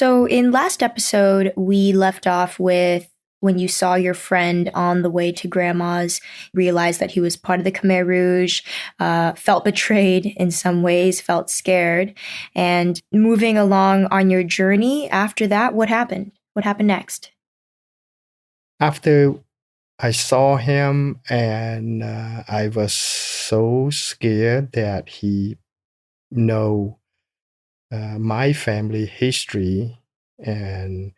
So, in last episode, we left off with when you saw your friend on the way to grandma's, realized that he was part of the Khmer Rouge, felt betrayed in some ways, felt scared. And moving along on your journey after that, what happened? What happened next? After I saw him, and I was so scared that he know my family history, and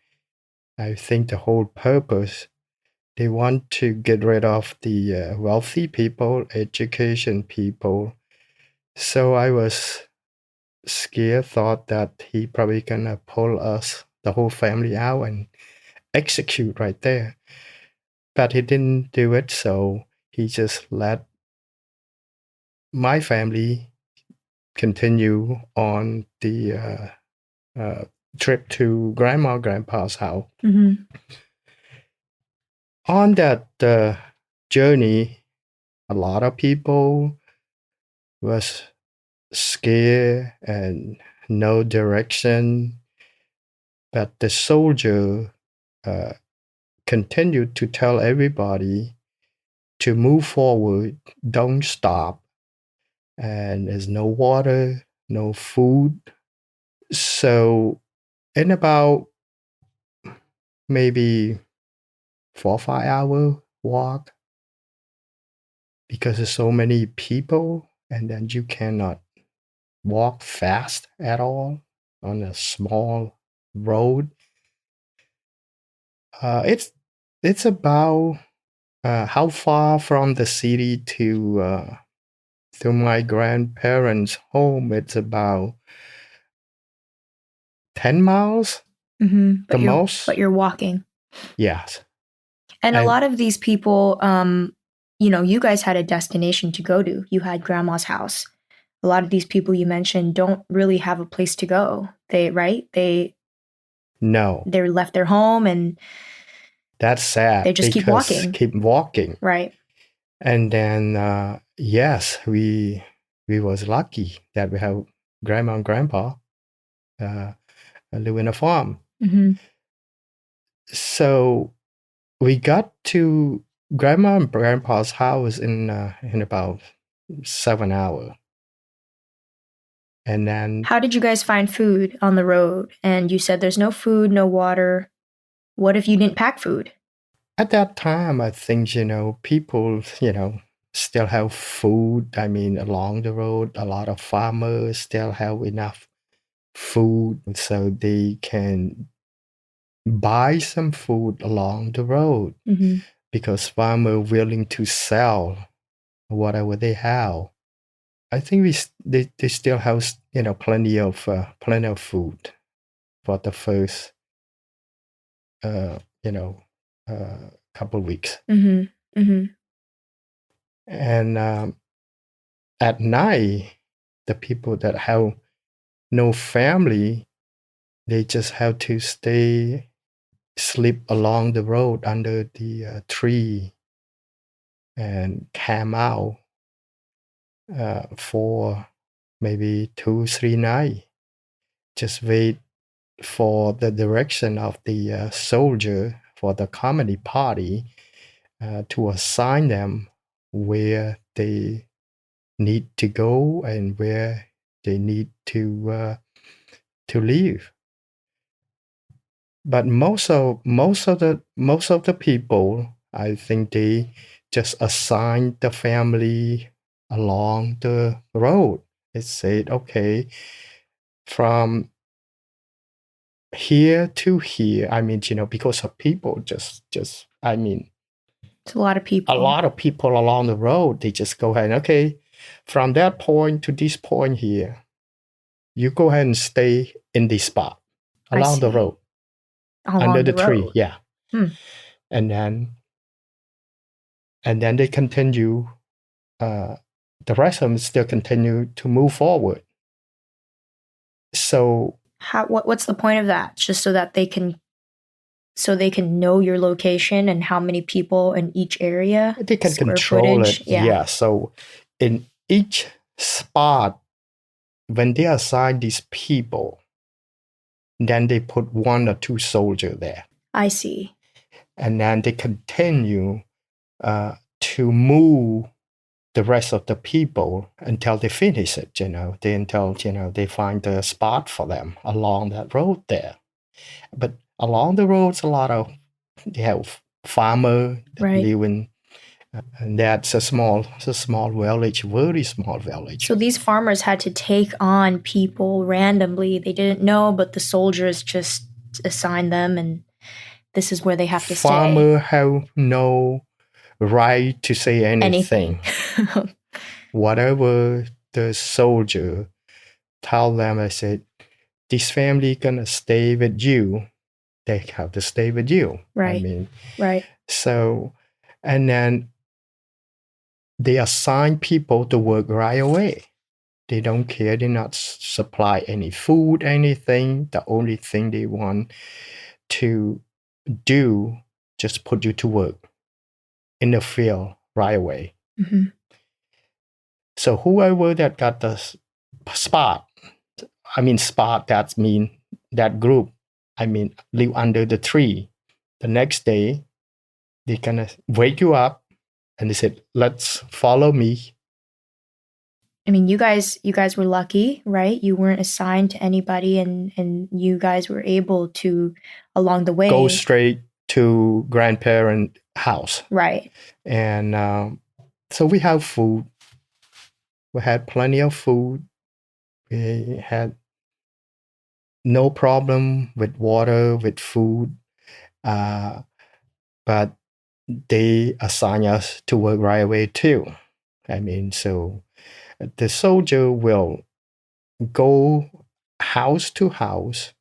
I think the whole purpose they want to get rid of the wealthy people, education people. So I was scared, thought that he probably gonna pull us, the whole family, out and execute right there. But he didn't do it, so he just let my family continue on the trip to grandma grandpa's house. Mm-hmm. On that journey, a lot of people was scared and no direction, but the soldier continued to tell everybody to move forward, don't stop, and there's no water, no food. So in about maybe 4 or 5 hour walk, because there's so many people, and then you cannot walk fast at all on a small road. It's about how far from the city to my grandparents' home. It's about 10 miles, Mm-hmm. the most. But you're walking. Yes. And a lot of these people, you guys had a destination to go to. You had grandma's house. A lot of these people you mentioned don't really have a place to go. They left their home, and that's sad. They just keep walking. Right. And then yes, we was lucky that we have grandma and grandpa live in a farm. Mm-hmm. So we got to grandma and grandpa's house in about 7 hours. And then, how did you guys find food on the road? And you said there's no food, no water. What if you didn't pack food? At that time, I think, people, still have food. I mean, along the road, a lot of farmers still have enough food, so they can buy some food along the road, mm-hmm. because farmers willing to sell whatever they have. I think they still have plenty of food for the first couple of weeks. Mm-hmm. Mm-hmm. And at night, the people that have no family, they just have to sleep along the road under the tree and camp out for maybe 2-3 nights. Just wait for the direction of the soldier for the comedy party to assign them where they need to go and where they need to leave. But most of the people, I think they just assigned the family along the road. It said, okay, from here to here. I mean, because of people, it's a lot of people. A lot of people along the road. They just go ahead and, okay, from that point to this point here, you go ahead and stay in this spot along the road. Under the tree, yeah. And then they continue. The rest of them still continue to move forward. So, what's the point of that? Just so that they can know your location and how many people in each area. They can control footage. It. Yeah. So, in each spot, when they assign these people, then they put 1 or 2 soldiers there. I see. And then they continue to move the rest of the people until they finish it, until they find a spot for them along that road there. But along the roads, a lot of they have farmer that Right. live in, and that's a small village, very small village. So these farmers had to take on people randomly. They didn't know, but the soldiers just assigned them, and this is where they have to stay. Farmer have no right to say anything. Whatever the soldier tell them, I said, this family gonna stay with you. They have to stay with you. Right. I mean, right. So, and then they assign people to work right away. They don't care. They not supply any food, anything. The only thing they want to do, just put you to work in the field right away. Mm-hmm. So whoever that got the spot, that mean that group, live under the tree. The next day, they're gonna wake you up and they said, let's follow me. I mean, you guys were lucky, right? You weren't assigned to anybody, and you guys were able to, along the way, go straight to grandparent house. Right. And so we have food. We had plenty of food. We had no problem with water, with food. But they assign us to work right away too. So the soldier will go house to house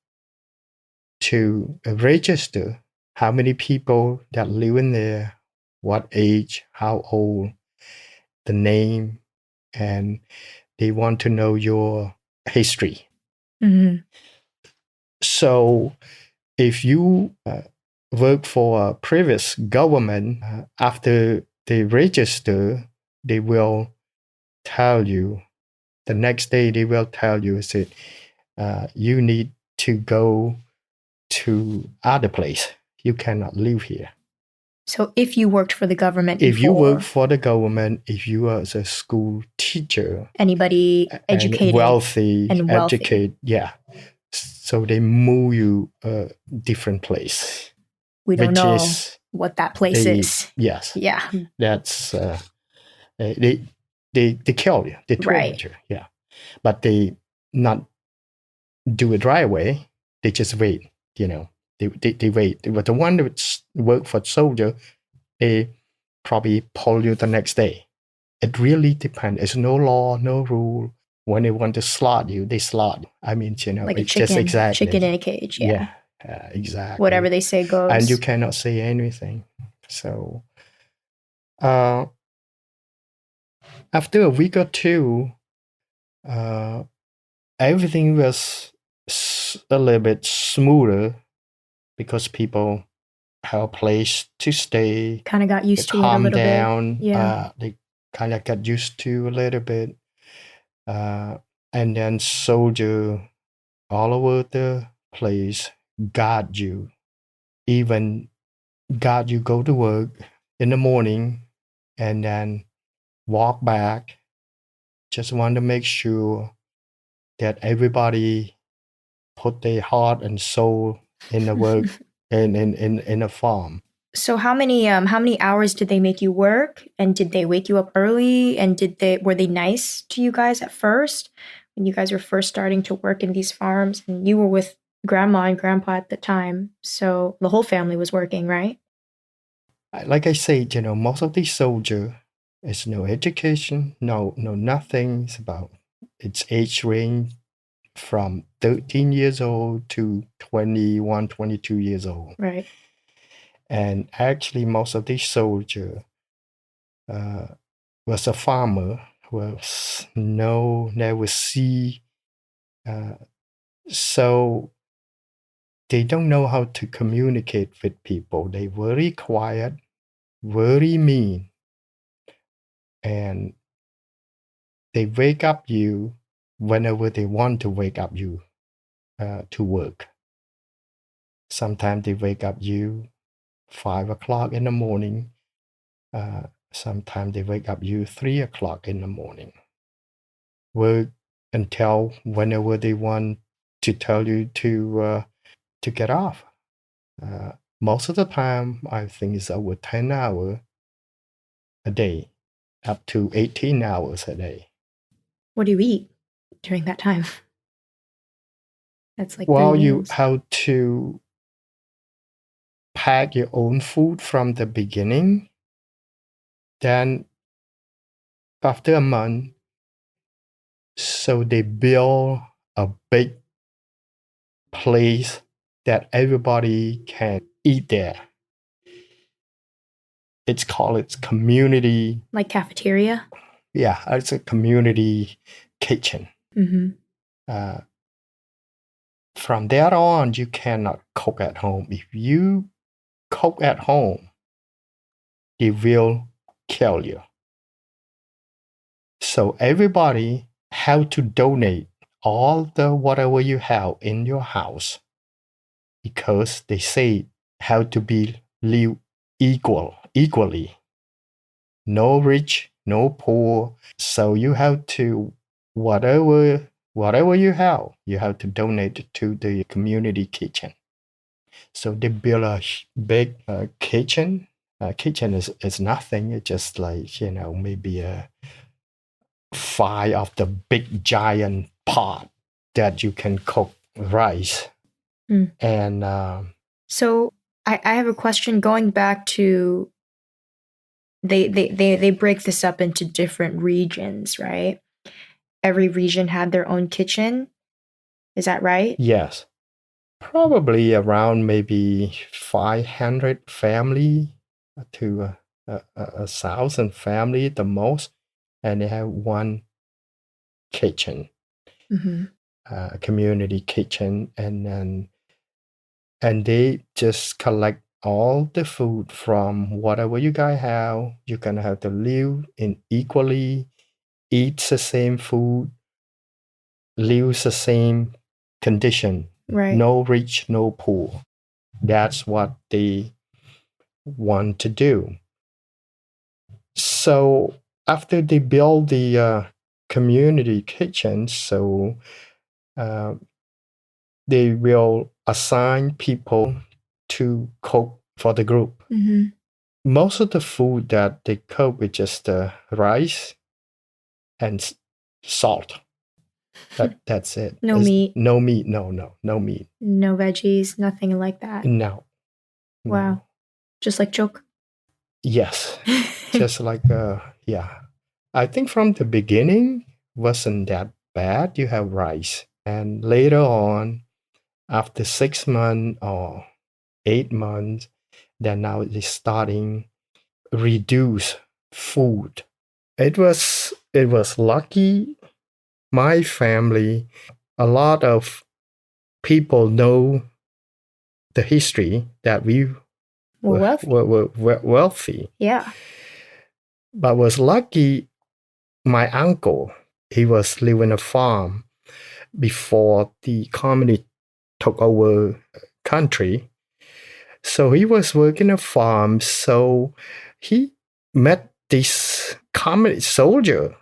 to register how many people that live in there, what age, how old, the name, and they want to know your history. Mm-hmm. So if you work for a previous government, after they register, they will tell you, the next day they will tell you, say, you need to go to other place. You cannot live here. So if you worked for the government if before, you work for the government, if you are a school teacher, anybody educated and wealthy, wealthy. educated, yeah. So they move you a different place. We don't know what that place is. Yes. Yeah. That's they kill you. They torture you. Yeah. But they not do it right away. They just wait. They wait. But the one that work for soldier, they probably pull you the next day. It really depends. There's no law, no rule. When they want to slaughter you, they slaughter. Like a it's just exactly chicken in a cage. Yeah. Exactly. Whatever they say goes. And you cannot say anything. So after a week or two, everything was a little bit smoother because people have a place to stay. Kind of got used to it a little down, bit. Yeah. They kind of got used to a little bit. And then soldier all over the place guard you. Even guard you go to work in the morning and then walk back. Just want to make sure that everybody put their heart and soul in the work in the farm. So how many hours did they make you work, and did they wake you up early, and were they nice to you guys at first when you guys were first starting to work in these farms, and you were with grandma and grandpa at the time, so the whole family was working, right? Like I said, most of these soldiers, it's no education, no nothing. It's about its age range from 13 years old to 21, 22 years old. Right. And actually, most of these soldiers was a farmer, was never see. So they don't know how to communicate with people. They very quiet, very mean. And they wake up you whenever they want to wake up you to work. Sometimes they wake up you 5 o'clock in the morning. Sometimes they wake up you 3 o'clock in the morning. Work until whenever they want to tell you to get off. Most of the time, I think it's over 10 hours a day, up to 18 hours a day. What do you eat during that time? That's like Well, 3 you meals. have to pack your own food from the beginning. Then after a month, so they build a big place that everybody can eat there. It's called community. Like cafeteria? Yeah, it's a community kitchen. Mm-hmm. From there on, you cannot cook at home. If you cook at home, they will kill you. So everybody have to donate all the whatever you have in your house, because they say how to be live equally. No rich, no poor. So you have to whatever you have to donate to the community kitchen. So they build a big kitchen. Kitchen is nothing. It's just like, maybe a 5 of the big giant pot that you can cook rice. And so I have a question going back to they break this up into different regions, right? Every region had their own kitchen. Is that right? Yes. Probably around maybe 500 family to 1,000 family at the most. And they have one kitchen, community kitchen. And they just collect all the food from whatever you guys have. You're going to have to live in equally, eat the same food, live the same condition. Right. No rich, no poor. That's what they want to do. So after they build the community kitchen, so they will assign people to cook for the group. Most of the food that they cook is just rice and salt. That's it. No meat. No meat. No meat. No veggies. Nothing like that. No. Wow. Just like chok. Yes. Just like yeah. I think from the beginning wasn't that bad. You have rice, and later on, after 6 months or 8 months, then now they're starting reduce food. It was lucky. My family, a lot of people know the history that we were wealthy. Yeah. But was lucky. My uncle, he was living a farm before the communist took over country. So he was working a farm. So he met this communist soldier,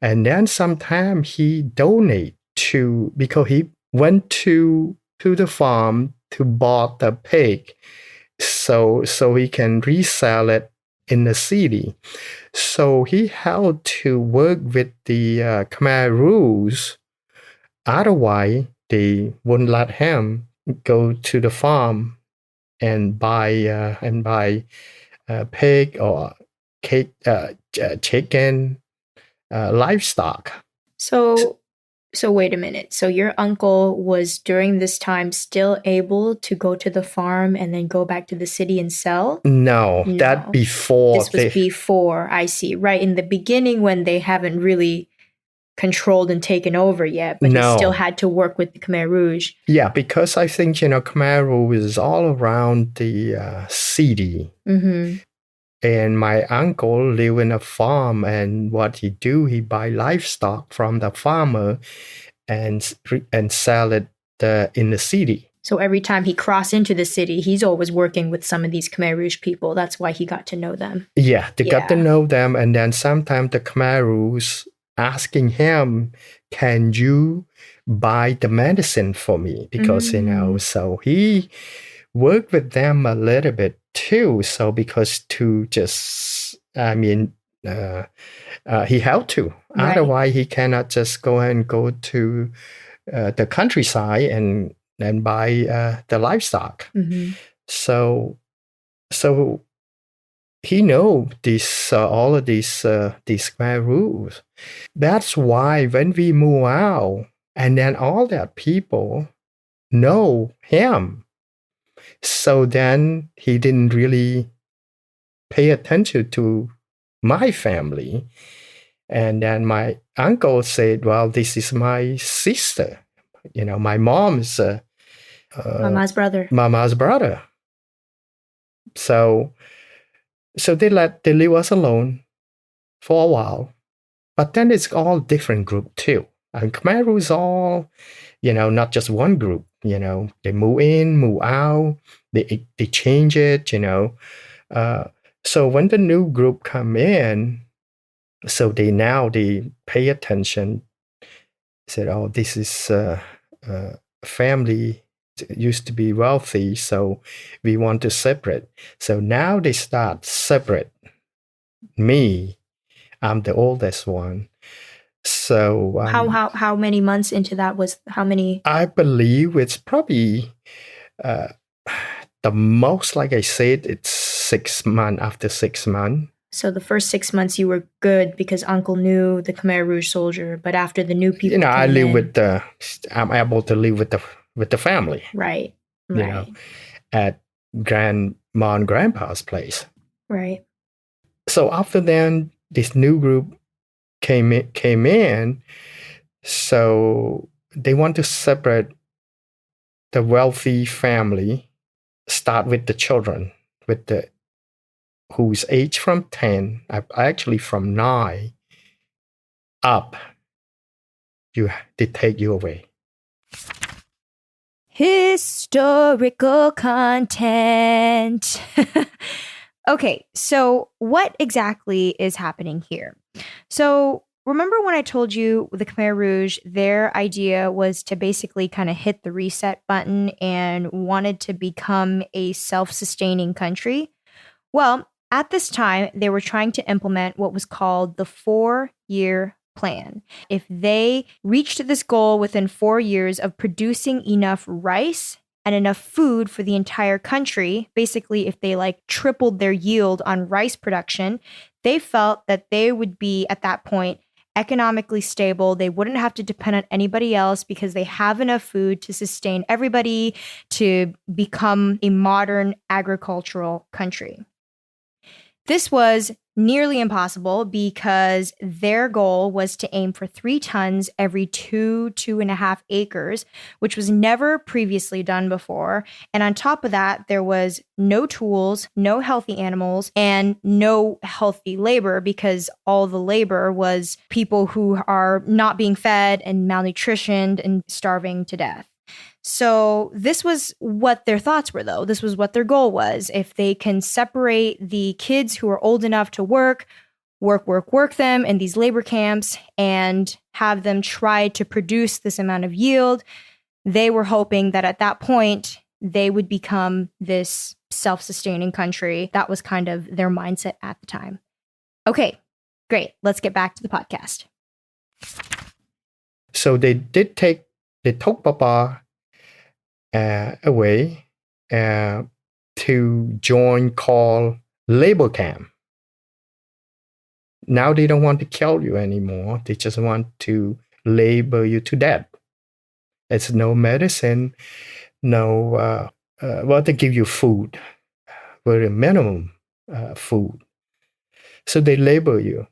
and then sometime he donate to, because he went to the farm to bought the pig, so he can resell it in the city. So he had to work with the Khmer Rouge. Otherwise, they wouldn't let him go to the farm and buy pig or chicken, livestock. So wait a minute. So your uncle was during this time still able to go to the farm and then go back to the city and sell? No. That before. This was before, I see. Right, in the beginning when they haven't really controlled and taken over yet, but he still had to work with the Khmer Rouge. Yeah, because I think, Khmer Rouge is all around the city. And my uncle live in a farm, and what he do, he buy livestock from the farmer and sell it in the city. So every time he crossed into the city, he's always working with some of these Khmer Rouge people. That's why he got to know them. Yeah, they got to Yeah. know them. And then sometimes the Khmer Rouge asking him, can you buy the medicine for me? Because, so he worked with them a little bit too. So because to just, he had to. Right. Otherwise, he cannot just go and go to the countryside and buy the livestock. So he know these all of these Khmer rules. That's why when we move out, and then all that people know him, so then he didn't really pay attention to my family. And then my uncle said, well, this is my sister, my mom's Mama's brother. Mama's brother. So they leave us alone for a while. But then it's all different group too. And Khmer Rouge is all, not just one group. They move in, move out, they change it. So when the new group come in, so they pay attention. Said, oh, this is a family used to be wealthy, so we want to separate. So now they start separate. Me, I'm the oldest one. So how many months into that was how many? I believe it's probably the most, like I said, it's 6 months. After 6 months. So the first 6 months you were good because Uncle knew the Khmer Rouge soldier, but after the new people, I live with I'm able to live with the family. Right. At grandma and grandpa's place. Right. So after then, this new group came in. So they want to separate the wealthy family, start with the children, whose age from 10, actually from 9 up, they take you away. Historical content. Okay, so what exactly is happening here? So remember when I told you the Khmer Rouge, their idea was to basically kind of hit the reset button and wanted to become a self-sustaining country? Well, at this time, they were trying to implement what was called the 4-year plan. If they reached this goal within 4 years of producing enough rice and enough food for the entire country, basically if they tripled their yield on rice production, they felt that they would be at that point economically stable. They wouldn't have to depend on anybody else because they have enough food to sustain everybody to become a modern agricultural country. This was nearly impossible because their goal was to aim for 3 tons every 2.5 acres, which was never previously done before. And on top of that, there was no tools, no healthy animals, and no healthy labor because all the labor was people who are not being fed and malnutritioned and starving to death. So this was what their thoughts were, though. This was what their goal was. If they can separate the kids who are old enough to work them in these labor camps and have them try to produce this amount of yield, they were hoping that at that point, they would become this self-sustaining country. That was kind of their mindset at the time. Okay, great. Let's get back to the podcast. So they took Papa away to join called labor camp. Now they don't want to kill you anymore. They just want to labor you to death. It's no medicine, no, they give you food, very minimum food. So they labor you.